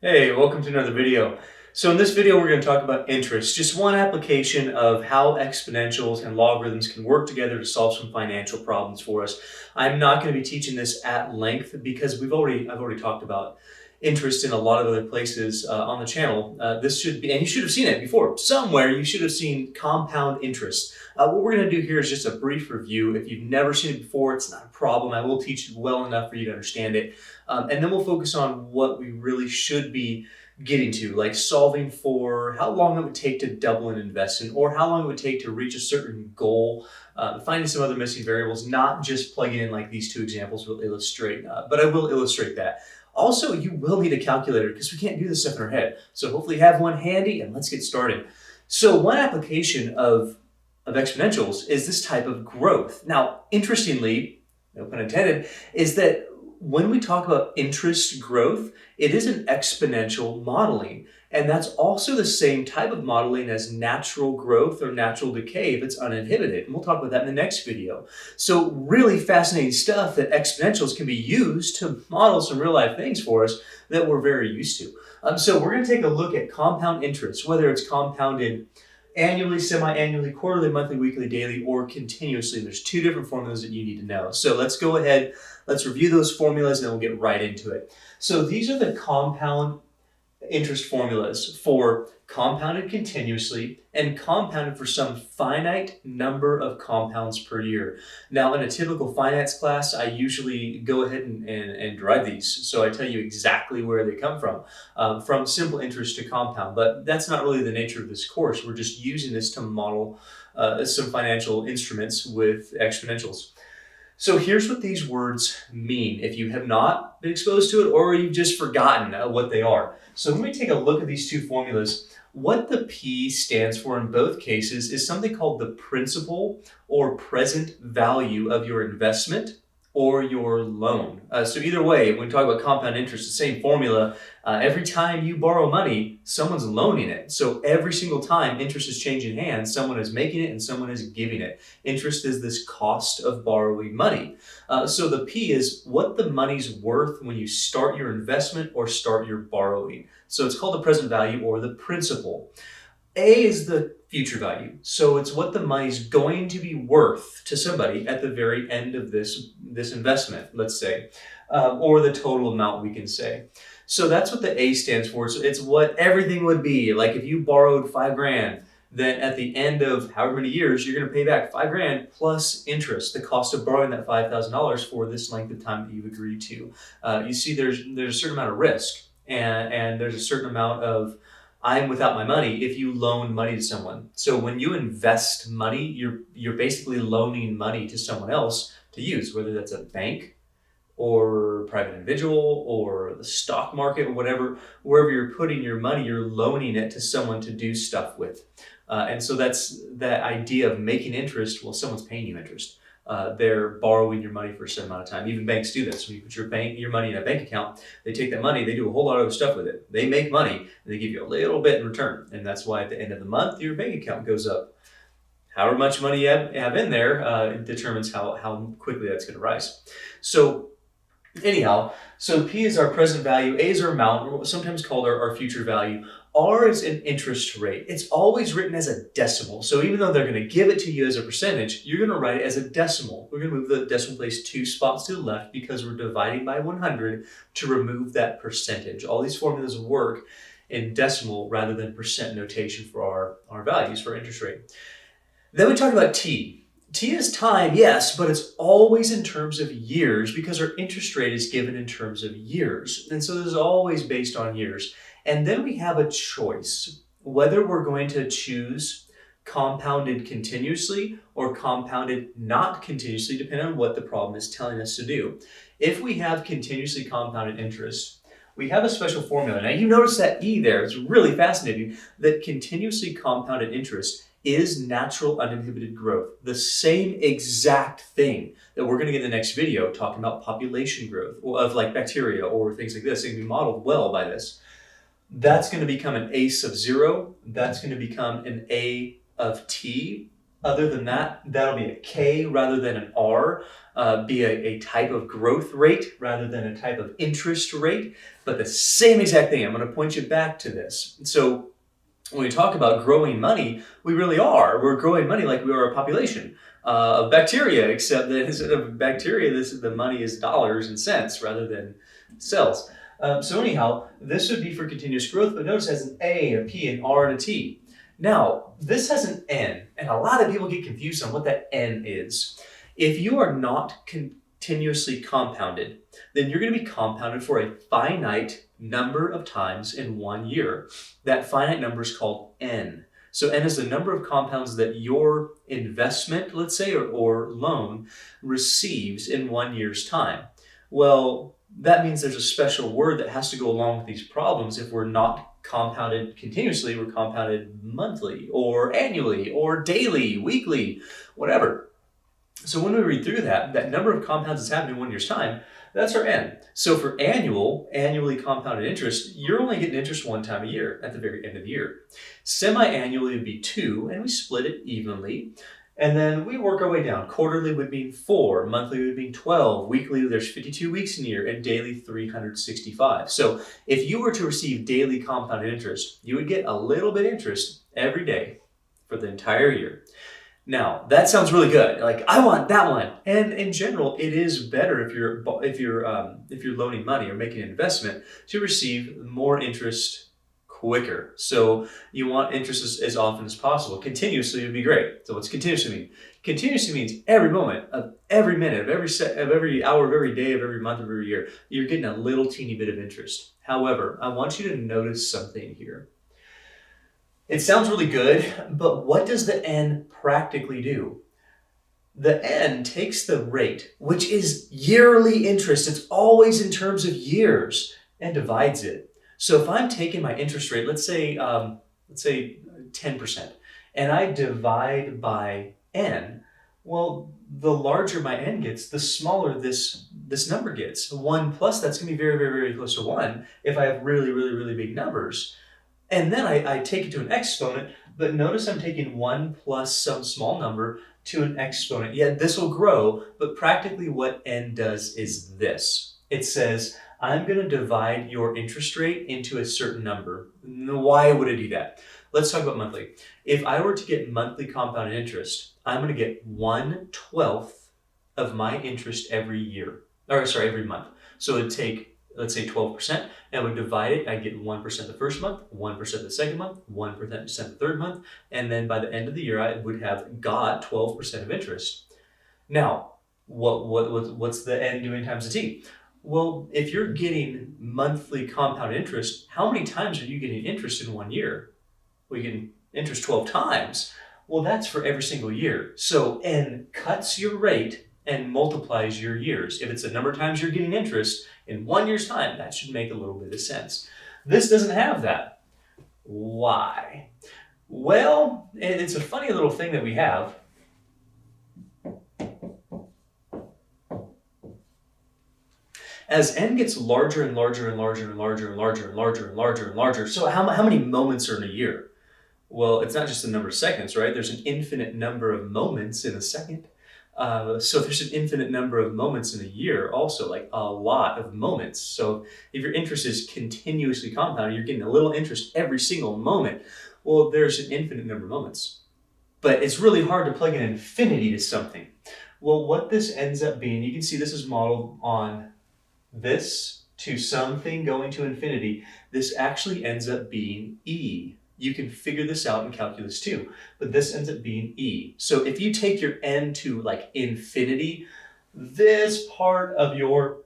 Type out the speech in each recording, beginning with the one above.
Hey, welcome to another video. So in this video, we're going to talk about interest, just one application of how exponentials and logarithms can work together to solve some financial problems for us. I'm not going to be teaching this at length because I've already talked about interest in a lot of other places on the channel. This should be, and you should have seen it before. Somewhere you should have seen compound interest. What we're going to do here is just a brief review. If you've never seen it before, it's not a problem. I will teach it well enough for you to understand it. And then we'll focus on what we really should be getting to, like solving for how long it would take to double an investment or how long it would take to reach a certain goal, finding some other missing variables, not just plugging in like these two examples will illustrate, but I will illustrate that. Also, you will need a calculator because we can't do this stuff in our head. So hopefully you have one handy and let's get started. So one application of exponentials is this type of growth. Now, interestingly, no pun intended, is that when we talk about interest growth, it is an exponential modeling. And that's also the same type of modeling as natural growth or natural decay if it's uninhibited. And we'll talk about that in the next video. So really fascinating stuff that exponentials can be used to model some real life things for us that we're very used to. So we're going to take a look at compound interest, whether it's compounded annually, semi-annually, quarterly, monthly, weekly, daily, or continuously. There's two different formulas that you need to know. So let's go ahead, let's review those formulas and then we'll get right into it. So these are the compound interest formulas for compounded continuously and compounded for some finite number of compounds per year. Now, in a typical finance class, I usually go ahead and derive these. So I tell you exactly where they come from simple interest to compound. But that's not really the nature of this course. We're just using this to model some financial instruments with exponentials. So here's what these words mean if you have not been exposed to it or you've just forgotten what they are. So let me take a look at these two formulas. What the P stands for in both cases is something called the principal or present value of your investment or your loan. So either way, when we talk about compound interest, the same formula. Every time you borrow money, someone's loaning it. So every single time interest is changing hands, someone is making it and someone is giving it. Interest is this cost of borrowing money. So the P is what the money's worth when you start your investment or start your borrowing. So it's called the present value or the principal. A is the future value. So it's what the money's going to be worth to somebody at the very end of this investment, let's say, or the total amount we can say. So that's what the A stands for. So it's what everything would be. Like if you borrowed $5,000, then at the end of however many years, you're going to pay back $5,000 plus interest, the cost of borrowing that $5,000 for this length of time that you've agreed to. You see, there's a certain amount of risk and there's a certain amount of I'm without my money if you loan money to someone. So when you invest money, you're basically loaning money to someone else to use, whether that's a bank or private individual or the stock market or whatever, wherever you're putting your money, you're loaning it to someone to do stuff with. And so that's that idea of making interest. Well, someone's paying you interest. They're borrowing your money for a certain amount of time. Even banks do this. When you put your money in a bank account, they take that money, they do a whole lot of other stuff with it. They make money and they give you a little bit in return. And that's why at the end of the month, your bank account goes up. However much money you have in there it determines how quickly that's going to rise. So anyhow, so P is our present value, A is our amount, sometimes called our future value. R is an interest rate. It's always written as a decimal. So even though they're going to give it to you as a percentage, you're going to write it as a decimal. We're going to move the decimal place 2 spots to the left because we're dividing by 100 to remove that percentage. All these formulas work in decimal rather than percent notation for our values for interest rate. Then we talk about T. T is time, yes, but it's always in terms of years because our interest rate is given in terms of years. And so this is always based on years. And then we have a choice, whether we're going to choose compounded continuously or compounded not continuously, depending on what the problem is telling us to do. If we have continuously compounded interest, we have a special formula. Now you notice that E there, it's really fascinating, that continuously compounded interest is natural uninhibited growth. The same exact thing that we're going to get in the next video talking about population growth of like bacteria or things like this. It can be modeled well by this. That's going to become an A sub 0. That's going to become an A of T. Other than that, that'll be a K rather than an R, be a type of growth rate rather than a type of interest rate, but the same exact thing. I'm going to point you back to this. So when we talk about growing money, we really are. We're growing money like we are a population of bacteria, except that instead of bacteria, the money is dollars and cents rather than cells. So anyhow, this would be for continuous growth, but notice it has an A, a P, an R, and a T. Now, this has an N, and a lot of people get confused on what that N is. If you are not continuously compounded, then you're going to be compounded for a finite number of times in 1 year. That finite number is called N. So N is the number of compounds that your investment, let's say, or loan receives in 1 year's time. Well, that means there's a special word that has to go along with these problems. If we're not compounded continuously, we're compounded monthly or annually or daily, weekly, whatever. So when we read through that number of compounds that's happening in 1 year's time, that's our N. So for annually compounded interest, you're only getting interest one time a year at the very end of the year. Semi-annually would be 2, and we split it evenly. And then we work our way down. Quarterly would mean 4, monthly would mean 12, weekly there's 52 weeks in a year, and daily 365. So if you were to receive daily compounded interest, you would get a little bit interest every day for the entire year. Now, that sounds really good. Like, I want that one. And in general, it is better if you're loaning money or making an investment to receive more interest quicker. So you want interest as often as possible. Continuously would be great. So what's continuously mean? Continuously means every moment of every minute of every hour of every day of every month of every year, you're getting a little teeny bit of interest. However, I want you to notice something here. It sounds really good, but what does the N practically do? The N takes the rate, which is yearly interest, it's always in terms of years, and divides it. So if I'm taking my interest rate, let's say 10%, and I divide by N, well, the larger my N gets, the smaller this number gets. 1 plus, that's going to be very, very, very close to 1 if I have really, really, really big numbers. And then I take it to an exponent, but notice I'm taking 1 plus some small number to an exponent. Yeah, this will grow, but practically what N does is this. It says, I'm going to divide your interest rate into a certain number. Why would it do that? Let's talk about monthly. If I were to get monthly compounded interest, I'm going to get 1/12 of my interest every month. So it'd take, let's say 12%, and I would divide it. I'd get 1% the first month, 1% the second month, 1% the third month, and then by the end of the year, I would have got 12% of interest. Now, what's the N doing times the T? Well, if you're getting monthly compound interest, how many times are you getting interest in 1 year? Well, you're getting interest 12 times. Well, that's for every single year. So N cuts your rate and multiplies your years. If it's the number of times you're getting interest in 1 year's time, that should make a little bit of sense. This doesn't have that. Why? Well, it's a funny little thing that we have. As N gets larger and larger and larger and larger and larger and larger and larger and larger, so how many moments are in a year? Well, it's not just the number of seconds, right? There's an infinite number of moments in a second. So there's an infinite number of moments in a year also, like a lot of moments. So if your interest is continuously compounded, you're getting a little interest every single moment. Well, there's an infinite number of moments. But it's really hard to plug an infinity to something. Well, what this ends up being, you can see this is modeled on this to something going to infinity. This actually ends up being E. You can figure this out in calculus too, but this ends up being E. So if you take your N to like infinity, this part of your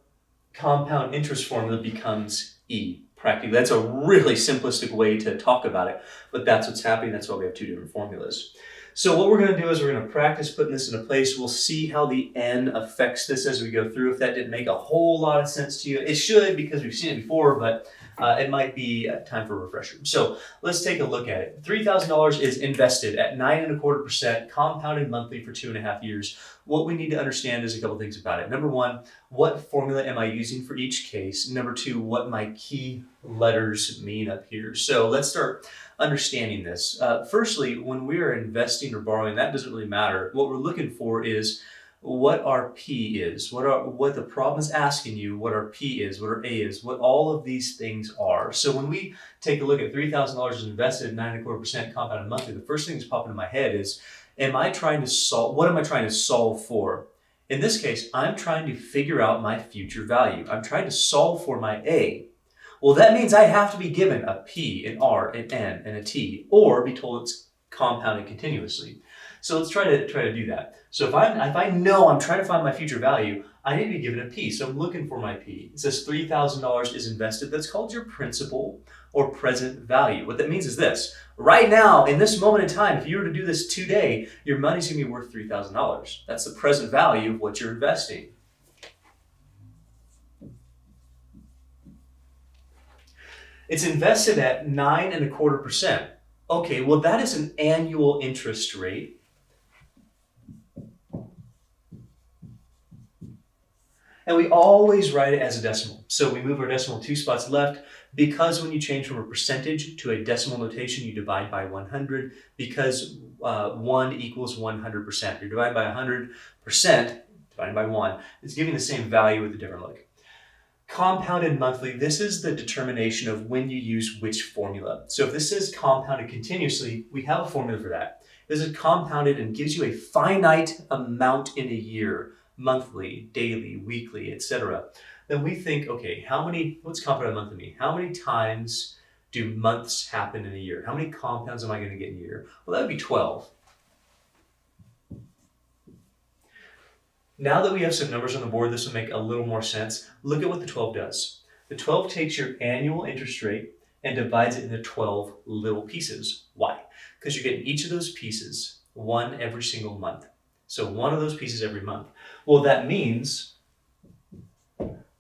compound interest formula becomes E. Practically, that's a really simplistic way to talk about it, but that's what's happening. That's why we have two different formulas. So what we're going to do is we're going to practice putting this into place. We'll see how the N affects this as we go through. If that didn't make a whole lot of sense to you, it should because we've seen it before, but it might be time for a refresher. So let's take a look at it. $3,000 is invested at 9.25% compounded monthly for 2.5 years. What we need to understand is a couple things about it. Number one, what formula am I using for each case? Number two, what my key letters mean up here. So let's start understanding this. Firstly, when we are investing or borrowing, that doesn't really matter. What we're looking for is what our P is, what the problem is asking you, what our P is, what our A is, what all of these things are. So when we take a look at $3,000 invested at 9.25% compounded monthly, the first thing that's popping in my head is, what am I trying to solve for? In this case, I'm trying to figure out my future value. I'm trying to solve for my A. Well, that means I have to be given a P, an R, an N, and a T, or be told it's compounded continuously. So let's try to do that. So if I know I'm trying to find my future value, I need to be given a P. So I'm looking for my P. It says $3,000 is invested. That's called your principal or present value. What that means is this. Right now, in this moment in time, if you were to do this today, your money's going to be worth $3,000. That's the present value of what you're investing. It's invested at 9.25%. Okay, well that is an annual interest rate. And we always write it as a decimal. So we move our decimal 2 spots left, because when you change from a percentage to a decimal notation, you divide by 100, because 1 equals 100%. You're dividing by 100%, divided by 1. It's giving the same value with a different look. Compounded monthly, this is the determination of when you use which formula. So if this says compounded continuously, we have a formula for that. This is compounded and gives you a finite amount in a year, monthly, daily, weekly, etc. Then we think, okay, what's compounded monthly mean? How many times do months happen in a year? How many compounds am I going to get in a year? Well, that would be 12. Now that we have some numbers on the board, this will make a little more sense. Look at what the 12 does. The 12 takes your annual interest rate and divides it into 12 little pieces. Why? Because you're getting each of those pieces, one every single month. So one of those pieces every month. Well, that means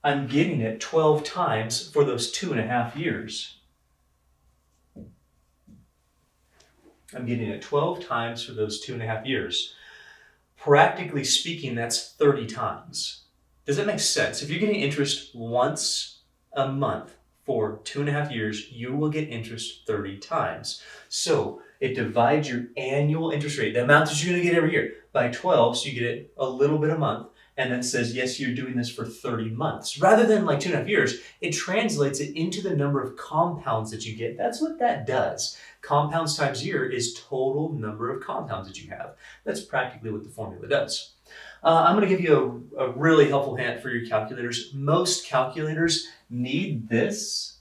I'm getting it 12 times for those 2.5 years. I'm getting it 12 times for those 2.5 years. Practically speaking, that's 30 times. Does that make sense? If you're getting interest once a month for 2.5 years, you will get interest 30 times. So it divides your annual interest rate, the amount that you're going to get every year, by 12, so you get it a little bit a month, and then says, yes, you're doing this for 30 months. Rather than like 2.5 years, it translates it into the number of compounds that you get. That's what that does. Compounds times year is total number of compounds that you have. That's practically what the formula does. I'm going to give you a really helpful hint for your calculators. Most calculators need this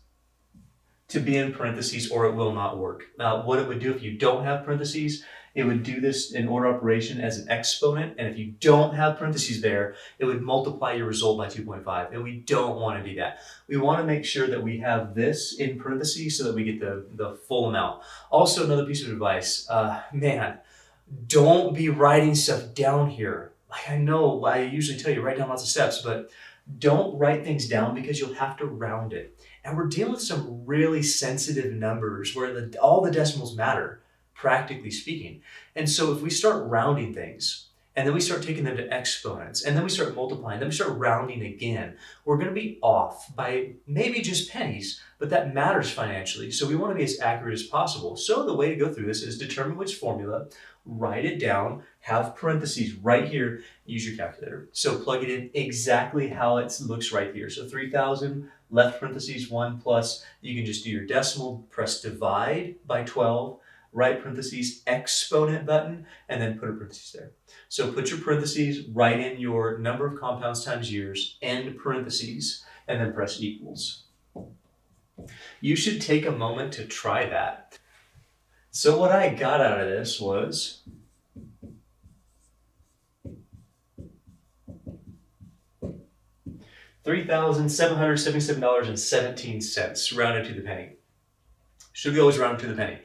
to be in parentheses or it will not work. What it would do if you don't have parentheses, it would do this in order operation as an exponent, and if you don't have parentheses there, it would multiply your result by 2.5, and we don't want to do that. We want to make sure that we have this in parentheses so that we get the full amount. Also, another piece of advice, don't be writing stuff down here. Like I know I usually tell you write down lots of steps, but don't write things down because you'll have to round it. And we're dealing with some really sensitive numbers where all the decimals matter, practically speaking. And so if we start rounding things, and then we start taking them to exponents, and then we start multiplying, then we start rounding again, we're going to be off by maybe just pennies, but that matters financially. So we want to be as accurate as possible. So the way to go through this is determine which formula, write it down, have parentheses right here, use your calculator. So plug it in exactly how it looks right here. So 3,000, left parentheses 1 plus, you can just do your decimal, press divide by 12, right parentheses, exponent button, and then put a parentheses there. So put your parentheses, write in your number of compounds times years, end parentheses, and then press equals. You should take a moment to try that. So what I got out of this was $3,777.17 rounded to the penny. Should we always round to the penny?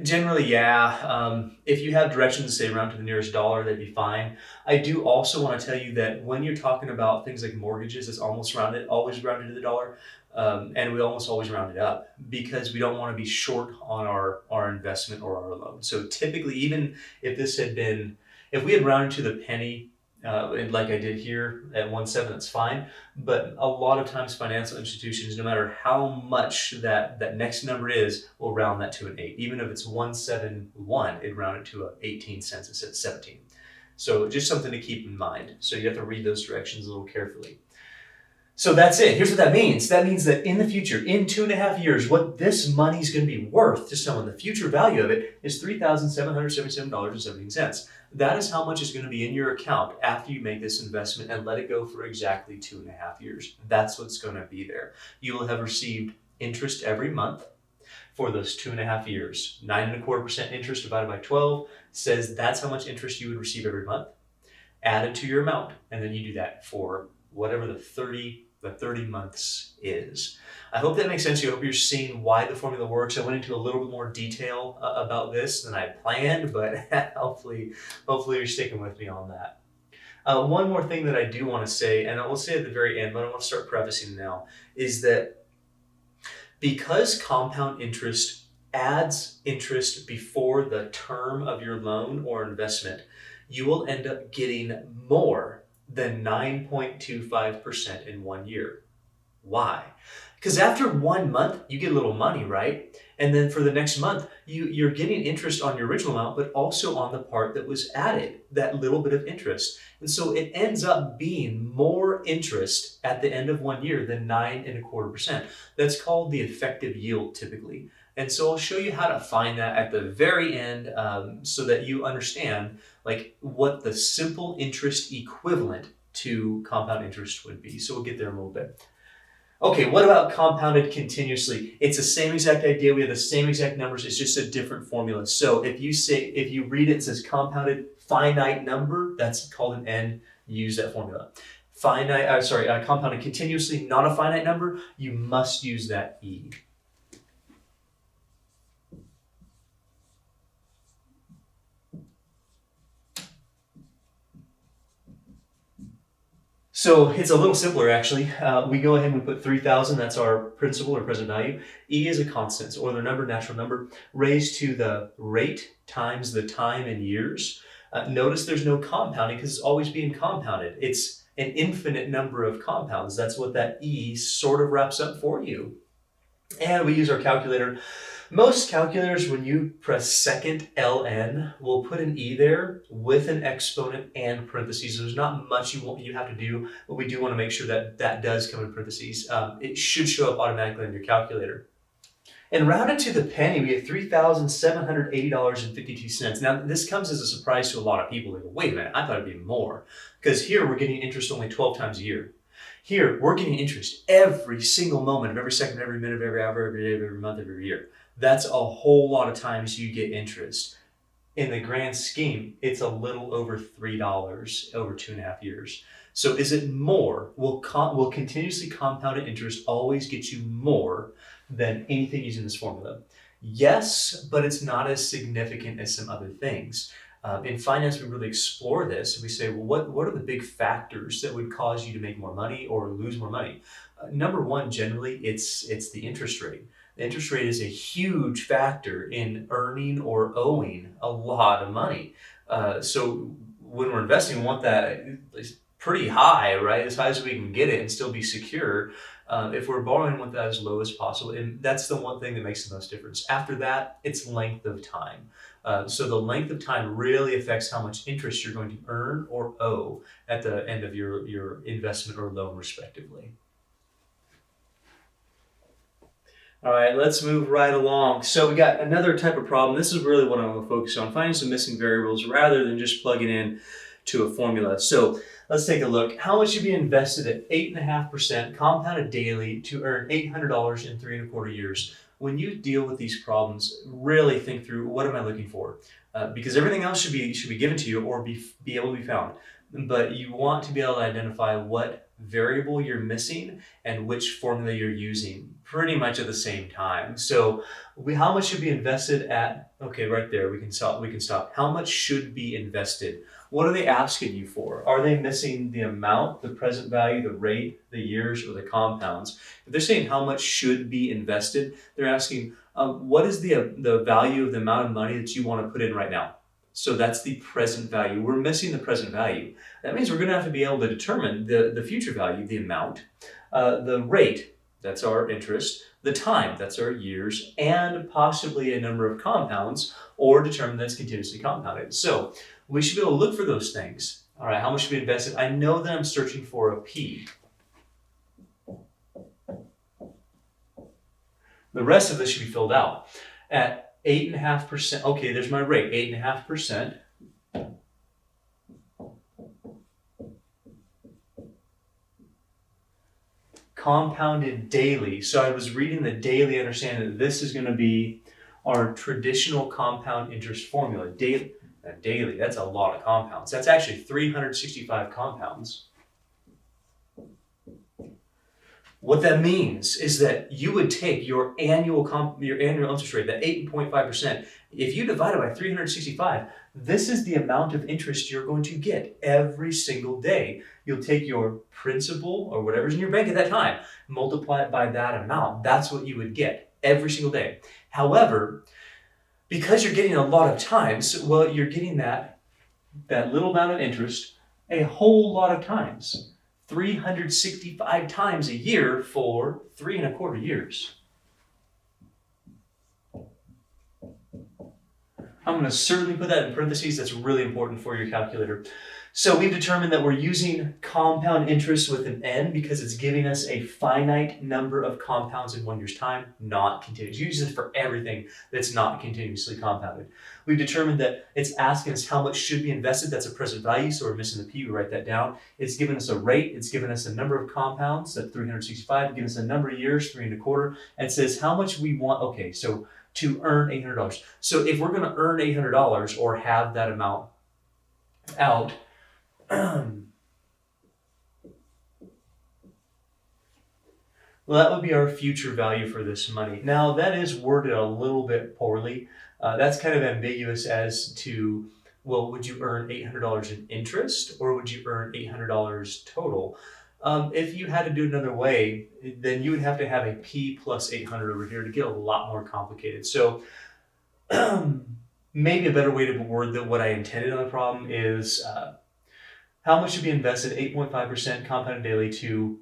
Generally, yeah. If you have directions to say round to the nearest dollar, that'd be fine. I do also want to tell you that when you're talking about things like mortgages, it's always rounded, always rounded to the dollar. And we almost always round it up because we don't want to be short on our investment or our loan. So typically, even if this had been, if we had rounded to the penny, and like I did here at 1/7, that's fine. But a lot of times, financial institutions, no matter how much that next number is, will round that to an 8. Even if it's 171, it rounded to 18 cents instead of 17. So just something to keep in mind. So you have to read those directions a little carefully. So that's it. Here's what that means. That means that in the future, in 2.5 years, what this money is going to be worth to someone, the future value of it is $3,777.17. That is how much is going to be in your account after you make this investment and let it go for exactly 2.5 years. That's what's going to be there. You will have received interest every month for those 2.5 years. 9.25% interest divided by 12 says that's how much interest you would receive every month, added to your amount. And then you do that for whatever the 30 months is. I hope that makes sense to you. I hope you're seeing why the formula works. I went into a little bit more detail about this than I planned, but hopefully you're sticking with me on that. One more thing that I do want to say, and I will say at the very end, but I want to start prefacing now, is that because compound interest adds interest before the term of your loan or investment, you will end up getting more than 9.25% in 1 year. Why? Because after 1 month, you get a little money, right? And then for the next month, you're getting interest on your original amount, but also on the part that was added, that little bit of interest. And so it ends up being more interest at the end of 1 year than 9.25%. That's called the effective yield typically. And so I'll show you how to find that at the very end, so that you understand like what the simple interest equivalent to compound interest would be. So we'll get there in a little bit. Okay, what about compounded continuously? It's the same exact idea. We have the same exact numbers. It's just a different formula. So if you read it, it says compounded finite number, that's called an N. You use that formula. Compounded continuously, not a finite number, you must use that E. So it's a little simpler actually. We go ahead and we put 3,000, that's our principal or present value. E is a constant, or the number, natural number, raised to the rate times the time in years. Notice there's no compounding because it's always being compounded. It's an infinite number of compounds. That's what that E sort of wraps up for you. And we use our calculator. Most calculators, when you press second ln, will put an E there with an exponent and parentheses. There's not much you have to do, but we do want to make sure that that does come in parentheses. It should show up automatically on your calculator. And rounded to the penny, we have $3,780.52. Now, this comes as a surprise to a lot of people. They go, wait a minute, I thought it'd be more. Because here we're getting interest only 12 times a year. Here, we're getting interest every single moment of every second, every minute, every hour, every day, every month, every year. That's a whole lot of times you get interest. In the grand scheme, it's a little over $3 over 2.5 years. So is it more? Will continuously compounded interest always get you more than anything using this formula? Yes, but it's not as significant as some other things. In finance, we really explore this. We say, well, what are the big factors that would cause you to make more money or lose more money? Number one, generally, it's the interest rate. The interest rate is a huge factor in earning or owing a lot of money. So when we're investing, we want that pretty high, right? As high as we can get it and still be secure. If we're borrowing, we want that as low as possible. And that's the one thing that makes the most difference. After that, it's length of time. So the length of time really affects how much interest you're going to earn or owe at the end of your investment or loan, respectively. All right, let's move right along. So we got another type of problem. This is really what I'm going to focus on, finding some missing variables rather than just plugging in to a formula. So let's take a look. How much should be invested at 8.5% compounded daily to earn $800 in 3.25 years? When you deal with these problems, really think through, what am I looking for? Because everything else should be given to you or be able to be found. But you want to be able to identify what variable you're missing and which formula you're using pretty much at the same time. So how much should be invested at, okay, right there, we can stop. How much should be invested? What are they asking you for? Are they missing the amount, the present value, the rate, the years, or the compounds? If they're saying how much should be invested, they're asking what is the value of the amount of money that you want to put in right now? So that's the present value. We're missing the present value. That means we're going to have to be able to determine the future value, the amount, the rate, that's our interest, the time, that's our years, and possibly a number of compounds, or determine that it's continuously compounded. So we should be able to look for those things. All right, how much should be invested? I know that I'm searching for a P. The rest of this should be filled out. At 8.5%, okay, there's my rate, 8.5%. Compounded daily. So I was reading the daily, understanding that this is going to be our traditional compound interest formula. Daily, that's a lot of compounds. That's actually 365 compounds. What that means is that you would take your annual interest rate, that 8.5%, if you divide it by 365, this is the amount of interest you're going to get every single day. You'll take your principal or whatever's in your bank at that time, multiply it by that amount. That's what you would get every single day. However, because you're getting a lot of times, well, you're getting that little amount of interest a whole lot of times. 365 times a year for 3.25 years. I'm going to certainly put that in parentheses. That's really important for your calculator. So we've determined that we're using compound interest with an N because it's giving us a finite number of compounds in 1 year's time, not continuous. You use this for everything that's not continuously compounded. We've determined that it's asking us how much should be invested. That's a present value, so we're missing the P. We write that down. It's given us a rate. It's given us a number of compounds, that's 365. It's given us a number of years, 3.25. And it says how much we want. Okay, so to earn $800. So if we're going to earn $800 or have that amount out, well, that would be our future value for this money. Now, that is worded a little bit poorly. That's kind of ambiguous as to, well, would you earn $800 in interest or would you earn $800 total? If you had to do it another way, then you would have to have a P plus 800 over here to get a lot more complicated. So maybe a better way to word that what I intended on the problem is how much should be invested, 8.5% compounded daily, to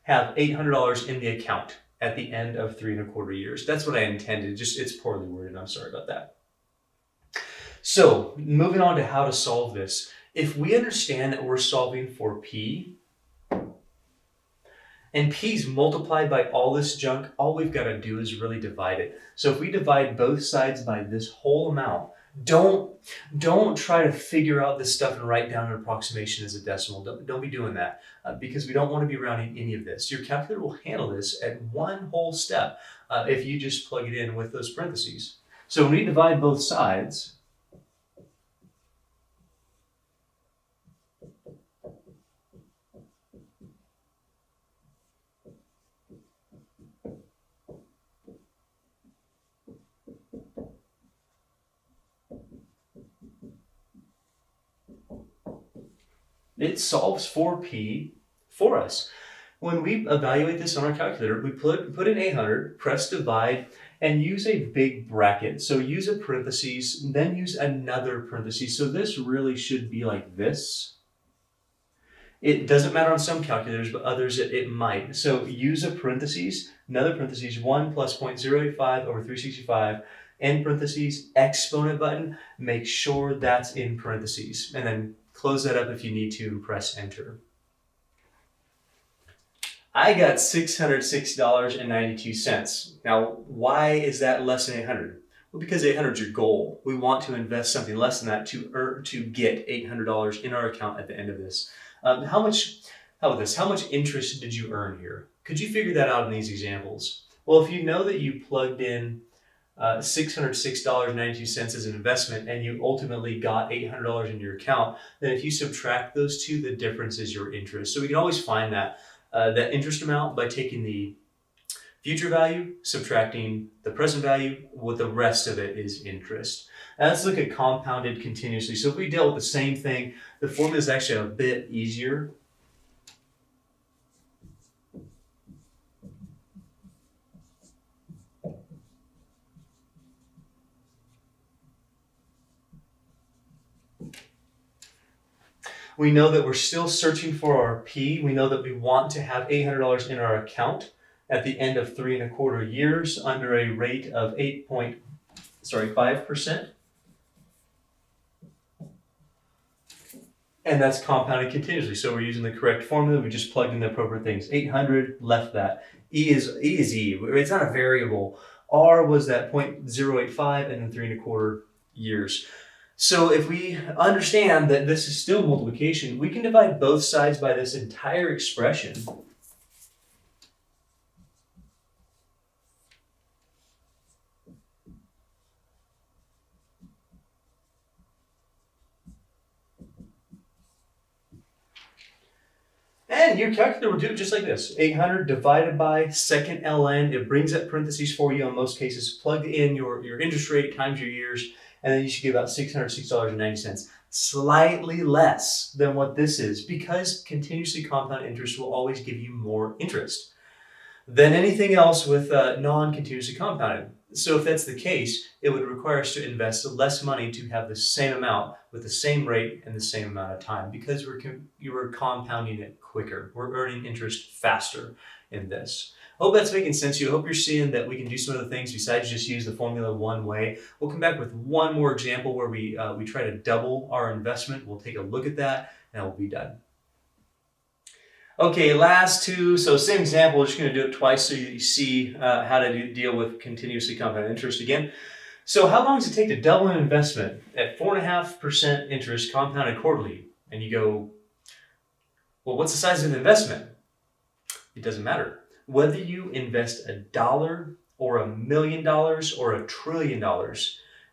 have $800 in the account at the end of 3.25 years. That's what I intended. Just it's poorly worded. I'm sorry about that. So moving on to how to solve this. If we understand that we're solving for P, and P's multiplied by all this junk, all we've got to do is really divide it. So if we divide both sides by this whole amount, don't try to figure out this stuff and write down an approximation as a decimal. Don't be doing that because we don't want to be rounding any of this. Your calculator will handle this at one whole step if you just plug it in with those parentheses. So when we divide both sides, it solves for P for us. When we evaluate this on our calculator, we put in 800, press divide, and use a big bracket. So use a parentheses, then use another parentheses. So this really should be like this. It doesn't matter on some calculators, but others it might. So use a parentheses, another parentheses, 1 plus 0.085 over 365, end parentheses, exponent button. Make sure that's in parentheses, and then close that up if you need to and press enter. I got $606.92. Now, why is that less than 800? Well, because 800 is your goal. We want to invest something less than that to get $800 in our account at the end of this. How much interest did you earn here? Could you figure that out in these examples? Well, if you know that you plugged in $606.92 as an investment, and you ultimately got $800 in your account, then if you subtract those two, the difference is your interest. So we can always find that interest amount by taking the future value, subtracting the present value, what the rest of it is interest. Now let's look at compounded continuously. So if we dealt with the same thing, the formula is actually a bit easier. We know that we're still searching for our P. We know that we want to have $800 in our account at the end of 3¼ years under a rate of 5%. And that's compounded continuously. So we're using the correct formula. We just plugged in the appropriate things. 800, left that. E is E. It's not a variable. R was that 0.085 and then 3¼ years. So if we understand that this is still multiplication, we can divide both sides by this entire expression. And your calculator will do it just like this. 800 divided by second ln. It brings up parentheses for you in most cases. Plug in your interest rate times your years, and then you should get about $606.90. Slightly less than what this is, because continuously compound interest will always give you more interest than anything else with non-continuously compounded. So if that's the case, it would require us to invest less money to have the same amount with the same rate and the same amount of time, because we're compounding it quicker. We're earning interest faster in this. I hope that's making sense to you. I hope you're seeing that we can do some other things besides just use the formula one way. We'll come back with one more example where we try to double our investment. We'll take a look at that, and we'll be done. Okay, last two. So same example, we're just going to do it twice so you see how to deal with continuously compound interest again. So how long does it take to double an investment at 4.5% interest compounded quarterly? And you go, well, what's the size of the investment? It doesn't matter. Whether you invest $1 or $1 million or $1 trillion,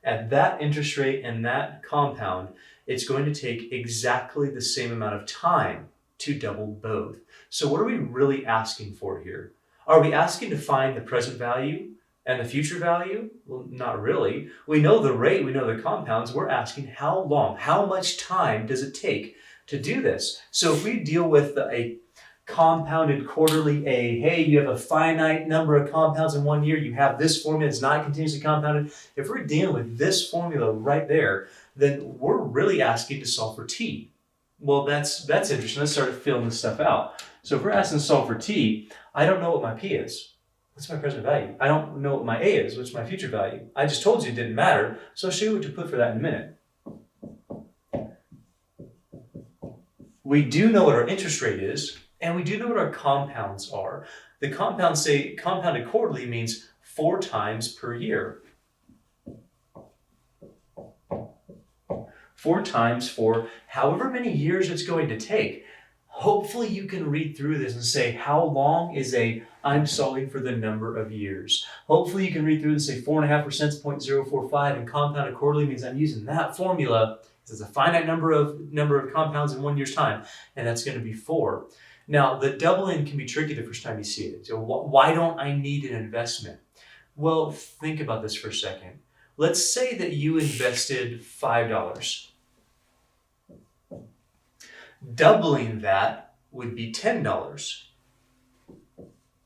at that interest rate and that compound, it's going to take exactly the same amount of time to double both. So what are we really asking for here? Are we asking to find the present value and the future value? Well, not really. We know the rate, we know the compounds. We're asking how long, how much time does it take to do this? So if we deal with a compounded quarterly hey, you have a finite number of compounds in 1 year, you have this formula, it's not continuously compounded. If we're dealing with this formula right there, then we're really asking to solve for t. Well, that's interesting. Let's start filling this stuff out. So if we're asking to solve for t, I don't know what my p is. What's my present value? I don't know what my a is. What's my future value? I just told you it didn't matter, so I'll show you what to put for that in a minute. We do know what our interest rate is, and we do know what our compounds are. The compounds say compounded quarterly means 4 times per year. 4 times for however many years it's going to take. Hopefully you can read through this and say, how long is I'm solving for the number of years. Hopefully you can read through and say 4.5% is 0.045, and compounded quarterly means I'm using that formula because it's a finite number of compounds in 1 year's time, and that's going to be 4. Now, the doubling can be tricky the first time you see it. So why don't I need an investment? Well, think about this for a second. Let's say that you invested $5. Doubling that would be $10.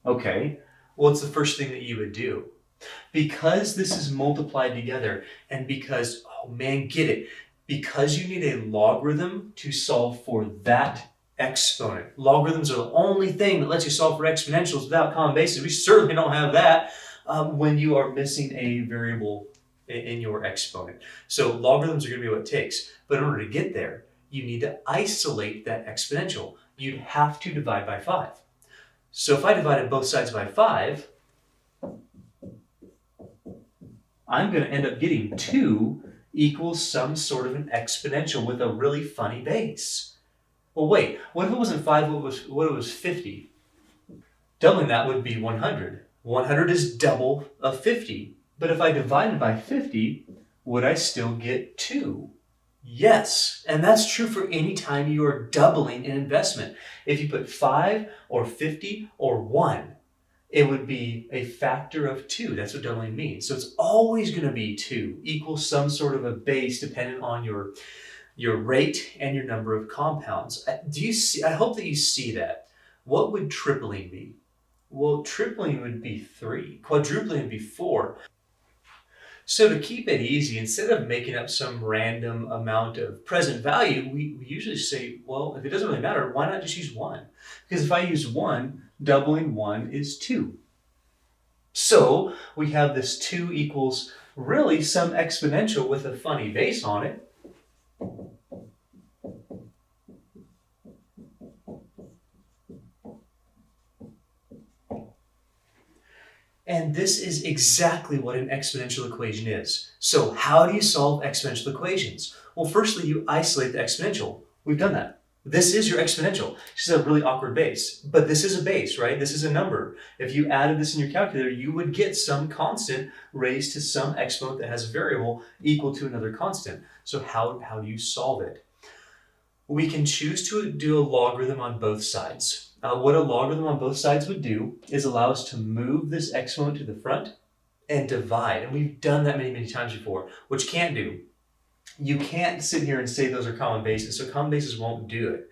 Okay, well, what's the first thing that you would do? Because this is multiplied together, and because, oh man, get it, because you need a logarithm to solve for that exponent. Logarithms are the only thing that lets you solve for exponentials without common bases. We certainly don't have that when you are missing a variable in your exponent. So logarithms are going to be what it takes. But in order to get there, you need to isolate that exponential. You'd have to divide by 5. So if I divided both sides by 5, I'm going to end up getting 2 equals some sort of an exponential with a really funny base. Well, wait, what if it wasn't 5, what if it was 50? Doubling that would be 100. 100 is double of 50. But if I divided by 50, would I still get 2? Yes, and that's true for any time you are doubling an investment. If you put 5 or 50 or 1, it would be a factor of 2. That's what doubling means. So it's always going to be 2 equals some sort of a base dependent on your rate and your number of compounds. Do you see? I hope that you see that. What would tripling be? Well, tripling would be 3. Quadrupling would be 4. So to keep it easy, instead of making up some random amount of present value, we usually say, well, if it doesn't really matter, why not just use 1? Because if I use 1, doubling 1 is 2. So we have this 2 equals really some exponential with a funny base on it. And this is exactly what an exponential equation is. So how do you solve exponential equations? Well, firstly, you isolate the exponential. We've done that. This is your exponential. It's just a really awkward base. But this is a base, right? This is a number. If you added this in your calculator, you would get some constant raised to some exponent that has a variable equal to another constant. So how do you solve it? We can choose to do a logarithm on both sides. What a logarithm on both sides would do is allow us to move this exponent to the front and divide. And we've done that many times before, which can't do. You can't sit here and say those are common bases, so common bases won't do it.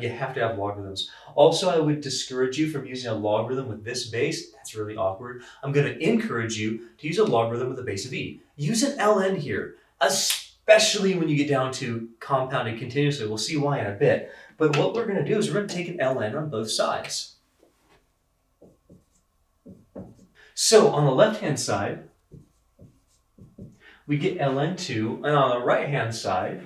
You have to have logarithms. Also, I would discourage you from using a logarithm with this base. That's really awkward. I'm going to encourage you to use a logarithm with a base of e. Use an ln here, especially when you get down to compounded continuously. We'll see why in a bit. But what we're going to do is we're going to take an ln on both sides. So on the left-hand side, we get ln 2, and on the right-hand side,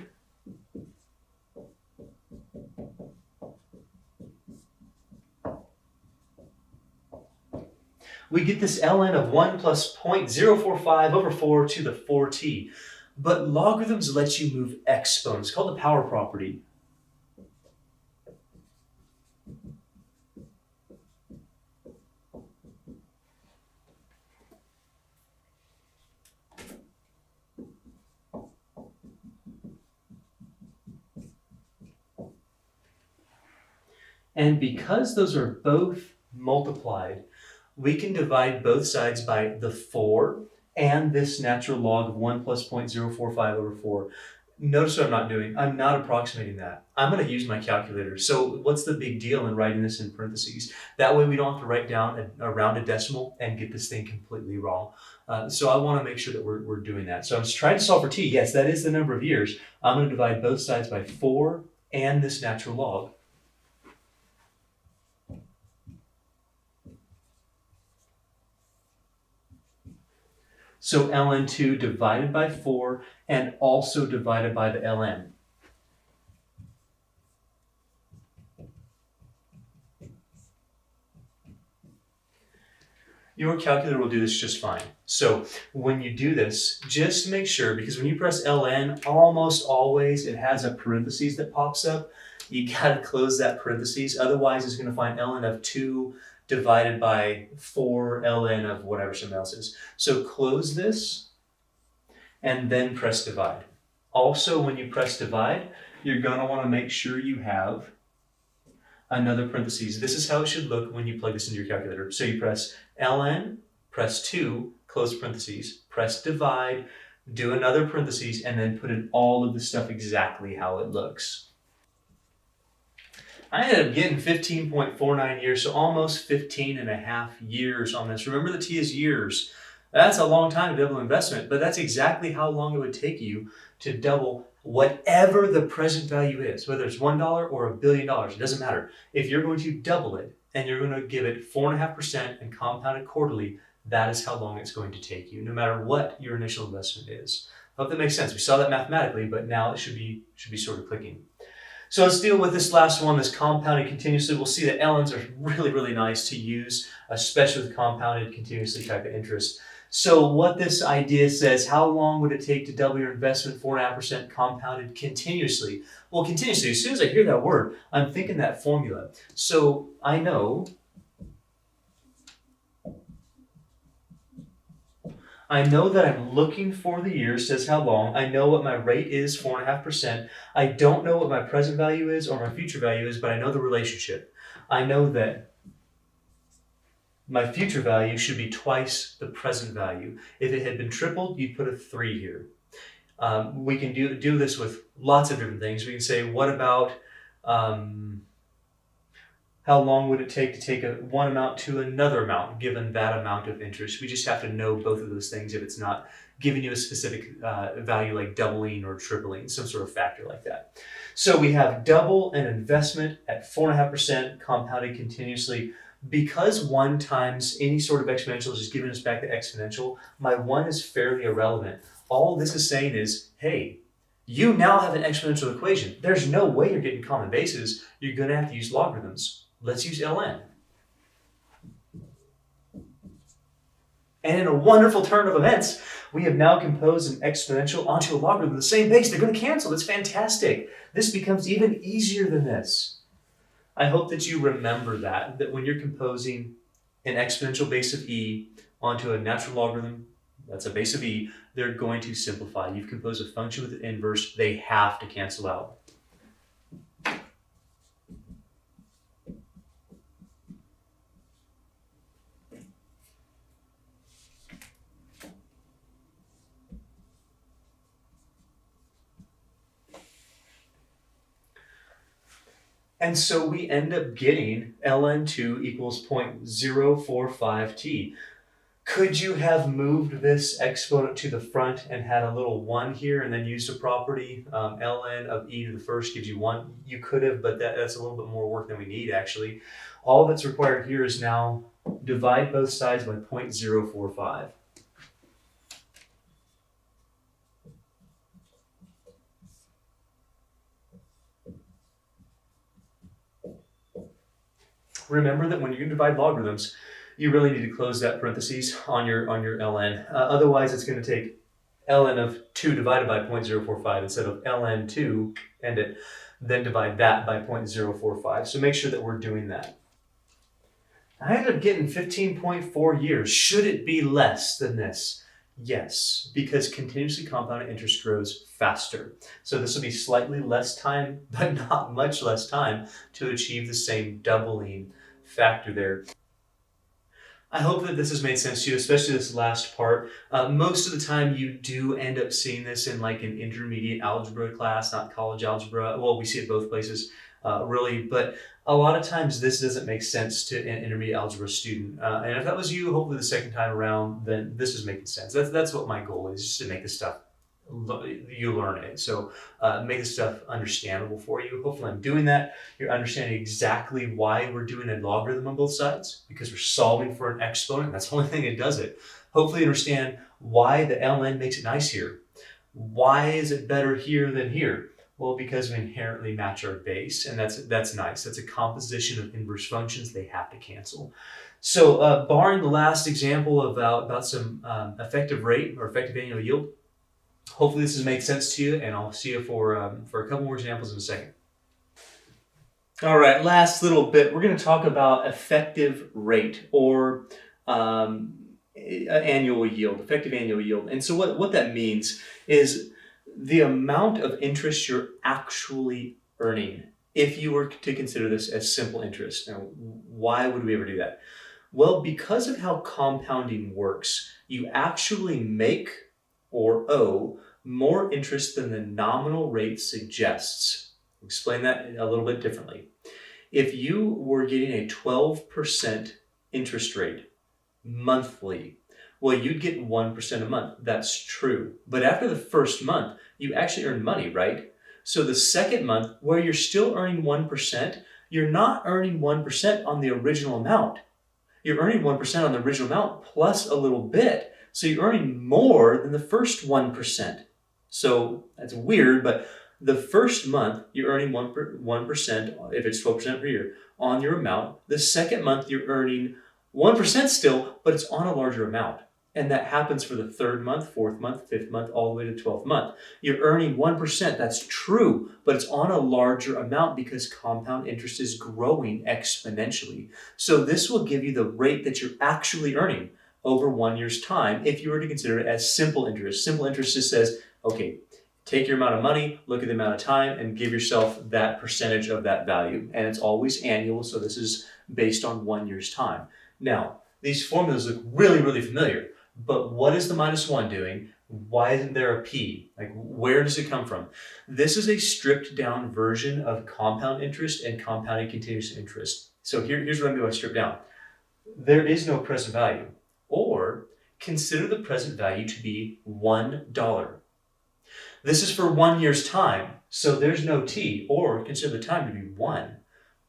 we get this ln of 1 plus 0.045 over 4 to the 4t. But logarithms let you move exponents, called the power property. And because those are both multiplied, we can divide both sides by the 4 and this natural log of 1 plus 0.045 over 4. Notice what I'm not doing. I'm not approximating that. I'm going to use my calculator. So what's the big deal in writing this in parentheses? That way we don't have to write down around a decimal and get this thing completely wrong. So I want to make sure that we're doing that. So I'm just trying to solve for t. Yes, that is the number of years. I'm going to divide both sides by 4 and this natural log. So ln 2 divided by 4 and also divided by the ln. Your calculator will do this just fine. So when you do this, just make sure, because when you press ln, almost always it has a parentheses that pops up. You gotta close that parentheses, otherwise it's gonna find ln of 2 divided by 4 ln of whatever something else is. So close this and then press divide. Also, when you press divide, you're going to want to make sure you have another parentheses. This is how it should look when you plug this into your calculator. So you press ln, press 2, close parentheses, press divide, do another parentheses, and then put in all of the stuff exactly how it looks. I ended up getting 15.49 years, so almost 15 and a half years on this. Remember, the T is years. That's a long time to double investment, but that's exactly how long it would take you to double whatever the present value is, whether it's $1 or $1 billion, it doesn't matter. If you're going to double it and you're going to give it 4.5% and compound it quarterly, that is how long it's going to take you, no matter what your initial investment is. I hope that makes sense. We saw that mathematically, but now it should be sort of clicking. So let's deal with this last one, this compounded continuously. We'll see that ln's are really nice to use, especially with compounded continuously type of interest. So what this idea says, how long would it take to double your investment 4.5% compounded continuously? Well, continuously, as soon as I hear that word, I'm thinking that formula. So I know I know that I'm looking for the year, says how long. I know what my rate is, 4.5%. I don't know what my present value is or my future value is, but I know the relationship. I know that my future value should be twice the present value. If it had been tripled, you'd put a 3 here. We can do this with lots of different things. We can say, what about how long would it take to take one amount to another amount given that amount of interest? We just have to know both of those things if it's not giving you a specific value like doubling or tripling, some sort of factor like that. So we have double an investment at 4.5% compounded continuously. Because 1 times any sort of exponential is just giving us back the exponential, my 1 is fairly irrelevant. All this is saying is, hey, you now have an exponential equation. There's no way you're getting common bases. You're going to have to use logarithms. Let's use ln. And in a wonderful turn of events, we have now composed an exponential onto a logarithm of the same base. They're going to cancel. It's fantastic. This becomes even easier than this. I hope that you remember that when you're composing an exponential base of e onto a natural logarithm, that's a base of e, they're going to simplify. You've composed a function with an inverse. They have to cancel out. And so we end up getting ln2 equals 0.045t. Could you have moved this exponent to the front and had a little 1 here and then used a property? Ln of e to the first gives you 1. You could have, but that's a little bit more work than we need actually. All that's required here is now divide both sides by 0.045. Remember that when you're going to divide logarithms, you really need to close that parentheses on your ln. Otherwise, it's going to take ln of 2 divided by 0.045 instead of ln2 and it, then divide that by 0.045. So make sure that we're doing that. I ended up getting 15.4 years. Should it be less than this? Yes, because continuously compounded interest grows faster. So this will be slightly less time, but not much less time to achieve the same doubling factor there. I hope that this has made sense to you, especially this last part. Most of the time you do end up seeing this in like an intermediate algebra class, not college algebra. Well, we see it both places, really, but a lot of times this doesn't make sense to an intermediate algebra student. And if that was you, hopefully the second time around, then this is making sense. That's what my goal is, just to make this stuff, you learn it. So make this stuff understandable for you. Hopefully I'm doing that. You're understanding exactly why we're doing a logarithm on both sides, because we're solving for an exponent. That's the only thing that does it. Hopefully you understand why the ln makes it nice here. Why is it better here than here? Well, because we inherently match our base, and that's nice. That's a composition of inverse functions. They have to cancel. So barring the last example about some effective rate or effective annual yield, hopefully this has made sense to you, and I'll see you for a couple more examples in a second. All right, last little bit. We're going to talk about effective rate or annual yield, effective annual yield. And so what that means is the amount of interest you're actually earning if you were to consider this as simple interest. Now, why would we ever do that? Well, because of how compounding works, you actually make or owe more interest than the nominal rate suggests. I'll explain that a little bit differently. If you were getting a 12% interest rate monthly, well, you'd get 1% a month. That's true. But after the first month, you actually earn money, right? So the second month, where you're still earning 1%, you're not earning 1% on the original amount. You're earning 1% on the original amount plus a little bit. So you're earning more than the first 1%. So that's weird, but the first month, you're earning 1%, if it's 12% per year, on your amount. The second month, you're earning 1% still, but it's on a larger amount. And that happens for the third month, fourth month, fifth month, all the way to the 12th month. You're earning 1%, that's true, but it's on a larger amount because compound interest is growing exponentially. So this will give you the rate that you're actually earning. over 1 year's time if you were to consider it as simple interest. Simple interest just says, okay, take your amount of money, look at the amount of time, and give yourself that percentage of that value. And it's always annual, so this is based on 1 year's time. Now, these formulas look really, really familiar, but what is the -1 doing? Why isn't there a p? Like, where does it come from? This is a stripped down version of compound interest and compounding continuous interest. So here's what I mean by stripped down. There is no present value, or consider the present value to be $1. This is for 1 year's time, so there's no t, or consider the time to be 1.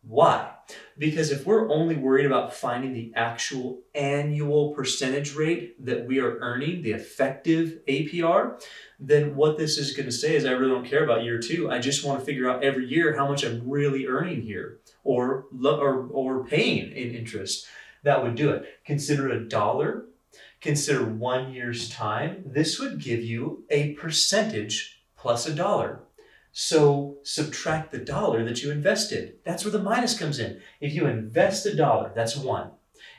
Why? Because if we're only worried about finding the actual annual percentage rate that we are earning, the effective APR, then what this is going to say is I really don't care about year 2. I just want to figure out every year how much I'm really earning here or paying in interest. That would do it. Consider $1. Consider 1 year's time. This would give you a percentage plus $1. So subtract the $1 that you invested. That's where the minus comes in. If you invest $1, that's 1.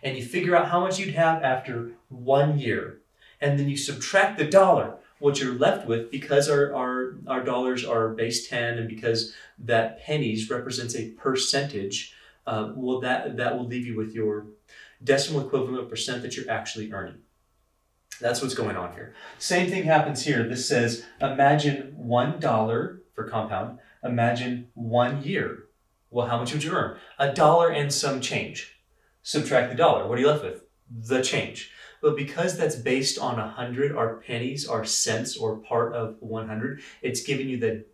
And you figure out how much you'd have after 1 year. And then you subtract the $1. What you're left with, because our dollars are base 10 and because that pennies represents a percentage, that will leave you with your decimal equivalent of percent that you're actually earning. That's what's going on here. Same thing happens here. This says, imagine $1 for compound. Imagine 1 year. Well, how much would you earn? $1 and some change. Subtract the $1. What are you left with? The change. But because that's based on 100, our pennies are cents or part of 100, it's giving you the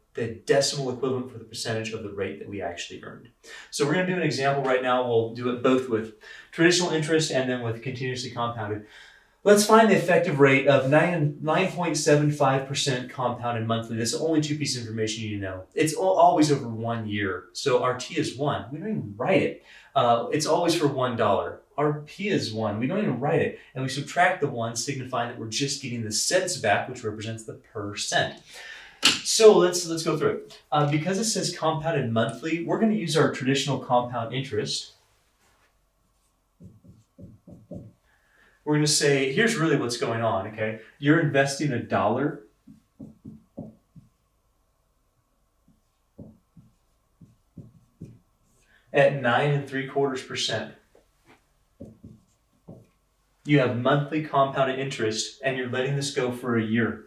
decimal equivalent for the percentage of the rate that we actually earned. So we're going to do an example right now. We'll do it both with traditional interest and then with continuously compounded. Let's find the effective rate of 9.75% compounded monthly. That's the only two pieces of information you need to know. It's always over 1 year. So our T is 1. We don't even write it. It's always for $1. Our P is 1. We don't even write it. And we subtract the 1, signifying that we're just getting the cents back, which represents the percent. So let's go through it. Because it says compounded monthly, we're going to use our traditional compound interest. We're going to say, here's really what's going on, okay? You're investing $1 at 9.75%. You have monthly compounded interest, and you're letting this go for a year.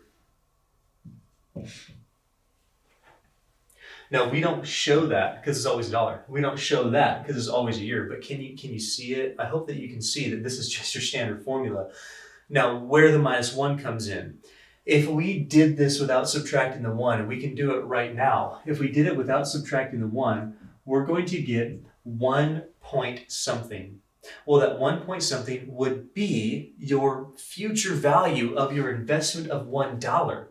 Now, we don't show that because it's always $1. We don't show that because it's always a year. But can you see it? I hope that you can see that this is just your standard formula. Now, where the -1 comes in. If we did this without subtracting the 1, and we can do it right now. If we did it without subtracting the 1, we're going to get 1 point something. Well, that 1 point something would be your future value of your investment of $1.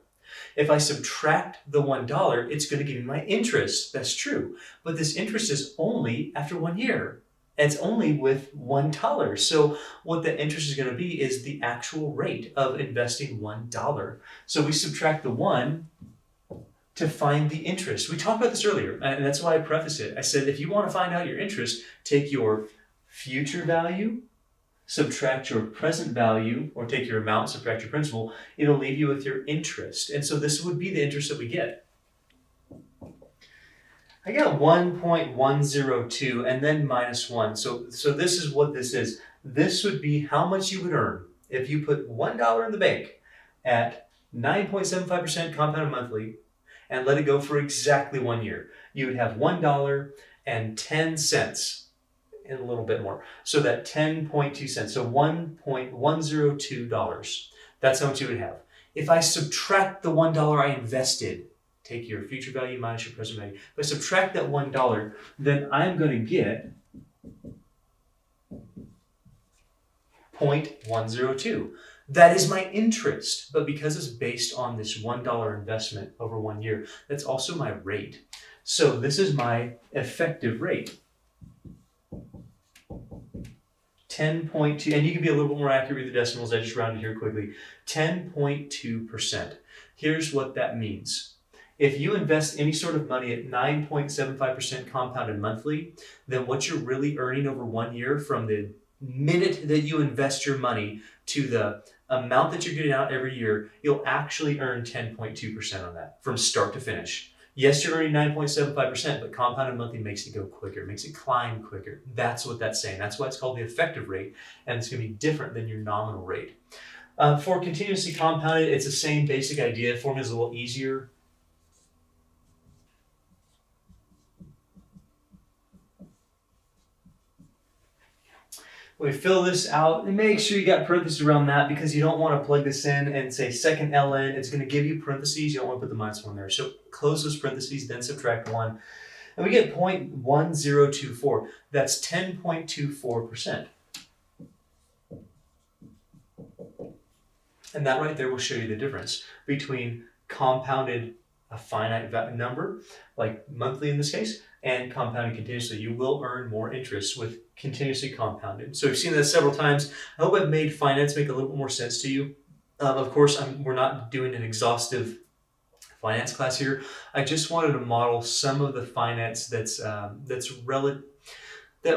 If I subtract the $1, it's going to give me my interest. That's true. But this interest is only after 1 year. And it's only with $1. So what the interest is going to be is the actual rate of investing $1. So we subtract the 1 to find the interest. We talked about this earlier, and that's why I preface it. I said, if you want to find out your interest, take your future value, subtract your present value, or take your amount, subtract your principal, it'll leave you with your interest. And so this would be the interest that we get. I got 1.102 and then -1. So this is what this is. This would be how much you would earn if you put $1 in the bank at 9.75% compounded monthly and let it go for exactly 1 year. You would have $1.10 and a little bit more. So that 10.2 cents, so $1.102. That's how much you would have. If I subtract the $1 I invested, take your future value minus your present value. If I subtract that $1, then I'm going to get 0.102. That is my interest, but because it's based on this $1 investment over 1 year, that's also my rate. So this is my effective rate. 10.2, and you can be a little bit more accurate with the decimals. I just rounded here quickly. 10.2%. Here's what that means. If you invest any sort of money at 9.75% compounded monthly, then what you're really earning over 1 year from the minute that you invest your money to the amount that you're getting out every year, you'll actually earn 10.2% on that from start to finish. Yes, you're earning 9.75%, but compounded monthly makes it go quicker, makes it climb quicker. That's what that's saying. That's why it's called the effective rate, and it's going to be different than your nominal rate. For continuously compounded, it's the same basic idea. Formula is a little easier. We fill this out and make sure you got parentheses around that because you don't want to plug this in and say second ln. It's going to give you parentheses. You don't want to put the minus 1 there. So close those parentheses, then subtract 1. And we get 0.1024. That's 10.24%. And that right there will show you the difference between compounded, a finite number, like monthly in this case, and compounded continuously. You will earn more interest with continuously compounded. So we've seen that several times. I hope I've made finance make a little bit more sense to you. Of course, we're not doing an exhaustive finance class here. I just wanted to model some of the finance that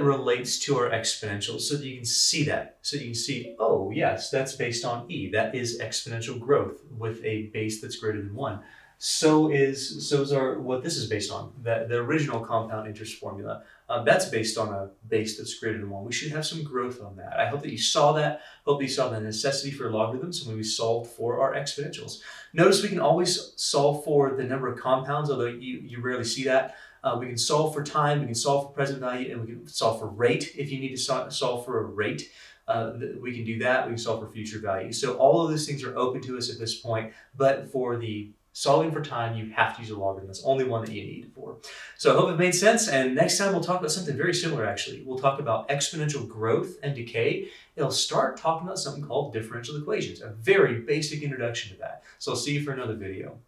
relates to our exponentials so that you can see that. So you can see, oh yes, that's based on E. That is exponential growth with a base that's greater than 1. So is what this is based on. The original compound interest formula, that's based on a base that's greater than 1. We should have some growth on that. I hope that you saw that. Hope you saw the necessity for logarithms when we solved for our exponentials. Notice we can always solve for the number of compounds, although you rarely see that. We can solve for time, we can solve for present value, and we can solve for rate if you need to solve for a rate. We can do that. We can solve for future value. So all of those things are open to us at this point, but for the solving for time, you have to use a logarithm. That's only one that you need it for. So I hope it made sense, and next time we'll talk about something very similar actually. We'll talk about exponential growth and decay. It'll start talking about something called differential equations, a very basic introduction to that. So I'll see you for another video.